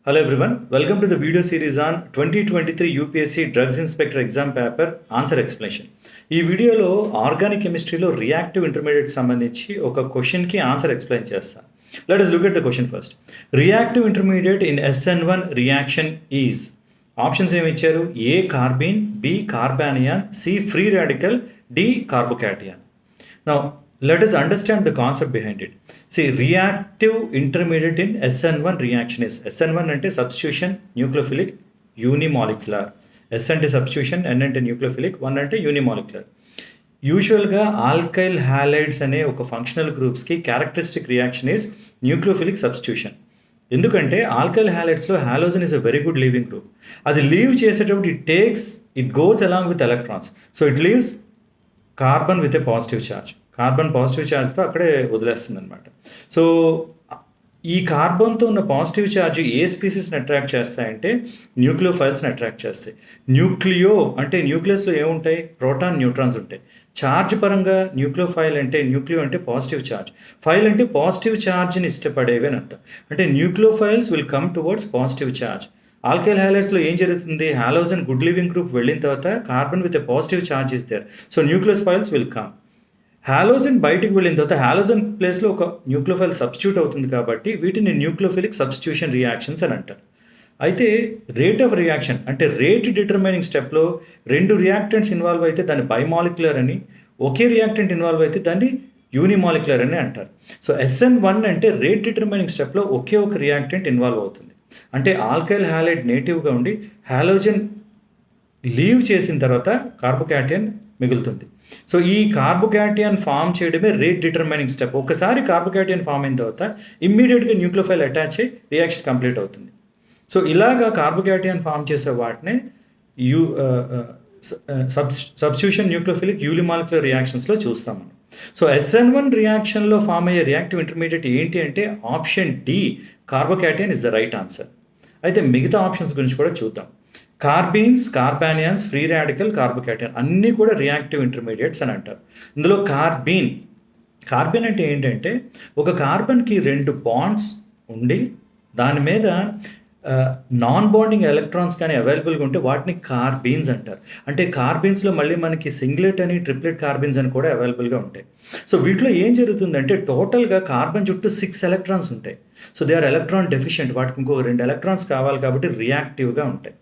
Hello everyone, welcome to the video series on 2023 UPSC Drugs Inspector exam paper answer explanation. ఈ వీడియోలో organic కెమిస్ట్రీలో reactive intermediate సంబంధించి ఒక క్వశ్చన్కి ఆన్సర్ ఎక్స్ప్లెయిన్ చేస్తాను. Let us look at the question first. Reactive intermediate in SN1 reaction is options ఏమి ఇచ్చారు? A carbene, B carbanion, C free radical, D carbocation. Now let us understand the concept behind it. See, reactive intermediate in SN1 reaction is SN1 అంటే substitution nucleophilic unimolecular, S అంటే substitution, N అంటే nucleophilic, 1 అంటే unimolecular. యూజువల్గా alkyl halides అనే ఒక functional గ్రూప్స్కి characteristic reaction is nucleophilic substitution. ఎందుకంటే alkyl హ్యాలైడ్స్లో halogen is a very good leaving group. అది లీవ్ చేసేటప్పుడు it goes along with electrons. So it leaves carbon with a positive charge. Carbon positive ఛార్జ్తో అక్కడే వదిలేస్తుంది అనమాట. సో ఈ కార్బన్తో ఉన్న పాజిటివ్ ఛార్జ్ ఏ స్పీసీస్ని అట్రాక్ట్ చేస్తాయంటే న్యూక్లియోఫైల్స్ని అట్రాక్ట్ చేస్తాయి. న్యూక్లియో అంటే న్యూక్లియస్లో ఏముంటాయి? ప్రోటాన్, న్యూట్రాన్స్ ఉంటాయి. ఛార్జ్ పరంగా న్యూక్లియోఫైల్ అంటే న్యూక్లియో అంటే పాజిటివ్ ఛార్జ్, ఫైల్ అంటే పాజిటివ్ ఛార్జ్ని ఇష్టపడేవి అని అర్థం. అంటే nucleophiles will come towards positive charge. Alkyl హ్యాలైడ్స్లో ఏం జరుగుతుంది? హాలోజన్ గుడ్ లివింగ్ గ్రూప్ వెళ్ళిన తర్వాత carbon with a positive charge is there. So nucleophiles will come. Halogen బయటికి వెళ్ళిన తర్వాత హాలోజన్ ప్లేస్లో ఒక న్యూక్లియోఫైల్ సబ్స్టిట్యూట్ అవుతుంది కాబట్టి వీటిని న్యూక్లియోఫిలిక్ సబ్స్టిట్యూషన్ రియాక్షన్స్ అని అంటారు. అయితే రేట్ ఆఫ్ రియాక్షన్ అంటే రేట్ డిటర్మైనింగ్ స్టెప్లో రెండు రియాక్టెంట్స్ ఇన్వాల్వ్ అయితే దాన్ని బైమాలిక్యులర్ అని, ఒకే రియాక్టెంట్ ఇన్వాల్వ్ అయితే దాన్ని యూనిమాలిక్యులర్ అని అంటారు. సో SN1 అంటే రేట్ డిటర్మైనింగ్ స్టెప్లో ఒకే ఒక రియాక్టెంట్ ఇన్వాల్వ్ అవుతుంది. అంటే ఆల్కైల్ హ్యాలైడ్ నేటివ్గా ఉండి హాలోజన్ లీవ్ చేసిన తర్వాత కార్బోకాటియన్ మిగులుతుంది. సో ఈ కార్బోకాటియన్ ఫామ్ చేయడమే రేట్ డిటర్మైనింగ్ స్టెప్. ఒకసారి కార్బోకాటియన్ ఫామ్ అయిన తర్వాత ఇమ్మీడియట్గా న్యూక్లియోఫైల్ అటాచ్ అయ్యి రియాక్షన్ కంప్లీట్ అవుతుంది. సో ఇలాగా కార్బోకాటియన్ ఫామ్ చేసే వాటినే సబ్స్టిట్యూషన్ న్యూక్లియోఫిలిక్ యూనిమాలిక్యులర్ రియాక్షన్స్లో చూస్తాం మనం. సో SN1 రియాక్షన్లో ఫామ్ అయ్యే రియాక్టివ్ ఇంటర్మీడియట్ ఏంటి అంటే option D carbocation is the right answer. అయితే మిగతా ఆప్షన్స్ గురించి కూడా చూద్దాం. కార్బీన్స్, కార్బానియాన్స్, ఫ్రీ రాడికల్, కార్బోకాటియన్ అన్నీ కూడా రియాక్టివ్ ఇంటర్మీడియట్స్ అని అంటారు. ఇందులో కార్బన్ అంటే ఏంటంటే ఒక కార్బన్కి 2 బాండ్స్ ఉండి దాని మీద నాన్ బాండింగ్ ఎలక్ట్రాన్స్ కానీ అవైలబుల్గా ఉంటే వాటిని కార్బీన్స్ అంటారు. అంటే కార్బీన్స్లో మళ్ళీ మనకి సింగ్లెట్ అని, ట్రిప్లెట్ కార్బీన్స్ అని కూడా అవైలబుల్గా ఉంటాయి. సో వీటిలో ఏం జరుగుతుందంటే టోటల్గా కార్బన్ చుట్టూ 6 ఎలక్ట్రాన్స్ ఉంటాయి. So they are electron deficient. వాటికి ఇంకొక 2 ఎలక్ట్రాన్స్ కావాలి కాబట్టి రియాక్టివ్గా ఉంటాయి.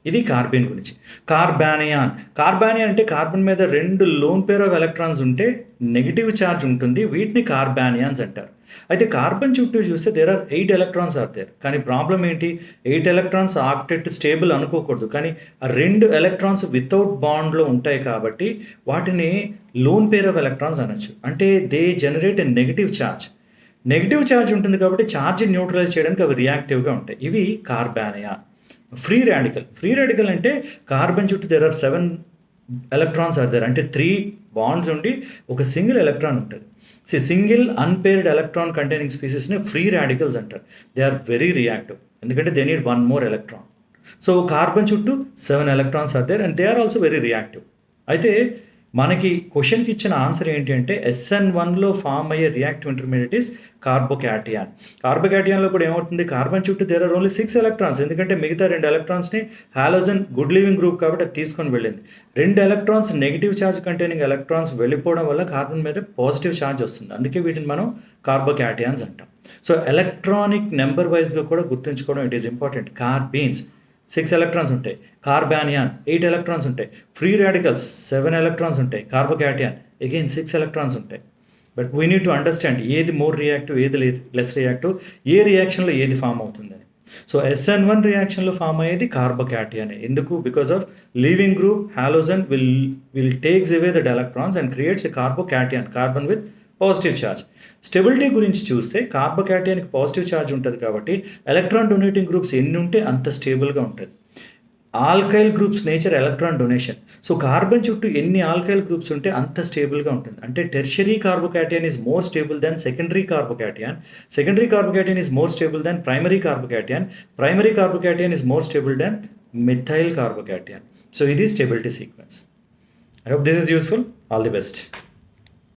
ఇది కార్బన్ గురించి. కార్బానియాన్ అంటే కార్బన్ మీద 2 లోన్ పేర్ ఆఫ్ ఎలక్ట్రాన్స్ ఉంటే నెగిటివ్ ఛార్జ్ ఉంటుంది. వీటిని కార్బానియాన్స్ అంటారు. అయితే కార్బన్ చుట్టూ చూస్తే there are 8 electrons are there. కానీ ప్రాబ్లం ఏంటి? 8 ఎలక్ట్రాన్స్ ఆక్టెట్ స్టేబుల్ అనుకోకూడదు. కానీ ఆ 2 ఎలక్ట్రాన్స్ వితౌట్ బాండ్లో ఉంటాయి కాబట్టి వాటిని లోన్ పేర్ ఆఫ్ ఎలక్ట్రాన్స్ అనొచ్చు. అంటే they generate a negative charge ఉంటుంది కాబట్టి ఛార్జ్ న్యూట్రలైజ్ చేయడానికి అవి రియాక్టివ్గా ఉంటాయి. ఇవి కార్బానియాన్. ఫ్రీ రాడికల్ అంటే కార్బన్ చుట్టూ there are 7 electrons are there. అంటే 3 బాండ్స్ ఉండి ఒక సింగిల్ ఎలక్ట్రాన్ ఉంటుంది. సింగిల్ అన్పేర్డ్ ఎలక్ట్రాన్ కంటైనింగ్ స్పీసీస్ని ఫ్రీ రాడికల్స్ అంటారు. దే ఆర్ వెరీ రియాక్టివ్ ఎందుకంటే they need 1 more electron. So carbon చుట్టూ 7 electrons are there and they are also very reactive. అయితే మనకి క్వశ్చన్కి ఇచ్చిన ఆన్సర్ ఏంటి అంటే SN1లో ఫామ్ అయ్యే రియాక్టివ్ ఇంటర్మీడియట్ ఇస్ కార్బోకాటియాన్. కార్బోకాటియాన్లో కూడా ఏమవుతుంది? కార్బన్ చుట్టూ దేర్ ఆర్ ఓన్లీ 6 ఎలక్ట్రాన్స్. ఎందుకంటే మిగతా 2 ఎలక్ట్రాన్స్ని హాలోజన్ గుడ్ లివింగ్ గ్రూప్ కాబట్టి అది తీసుకొని వెళ్ళింది. 2 electrons negative charge containing electrons వెళ్ళిపోవడం వల్ల కార్బన్ మీద పాజిటివ్ ఛార్జ్ వస్తుంది. అందుకే వీటిని మనం కార్బోకాటియాన్స్ అంటాం. సో ఎలక్ట్రానిక్ నెంబర్ వైజ్గా కూడా గుర్తుంచుకోవడం ఇట్ ఈస్ ఇంపార్టెంట్. కార్బీన్స్ 6 ఎలక్ట్రాన్స్ ఉంటాయి, కార్బానియాన్ 8 ఎలక్ట్రాన్స్ ఉంటాయి, ఫ్రీ రాడికల్స్ 7 ఎలక్ట్రాన్స్ ఉంటాయి, కార్బోకాటియాన్ అగైన్ 6 ఎలక్ట్రాన్స్ ఉంటాయి. But we need to understand ఏది మోర్ రియాక్టివ్, ఏది లెస్ రియాక్టివ్, ఏ రియాక్షన్లో ఏది ఫామ్ అవుతుందని. సో SN1 రియాక్షన్లో ఫామ్ అయ్యేది కార్బోకాటియాన్. ఎందుకు? Because of leaving group halogen will takes away that electrons and creates a carbocation, carbon with positive charge. Stability గురించి చూస్తే కార్బోకాటియాన్కి positive charge ఉంటుంది కాబట్టి ఎలక్ట్రాన్ డొనేటింగ్ గ్రూప్స్ ఎన్ని ఉంటే అంత స్టేబుల్గా ఉంటుంది. Alkyl groups nature electron donation. So carbon చుట్టూ ఎన్ని ఆల్కైల్ గ్రూప్స్ ఉంటే అంత స్టేబుల్గా ఉంటుంది. అంటే tertiary carbocation is more stable than secondary carbocation is more stable than primary carbocation is more stable than methyl carbocation. So ఇది stability sequence. I hope this is useful. All the best.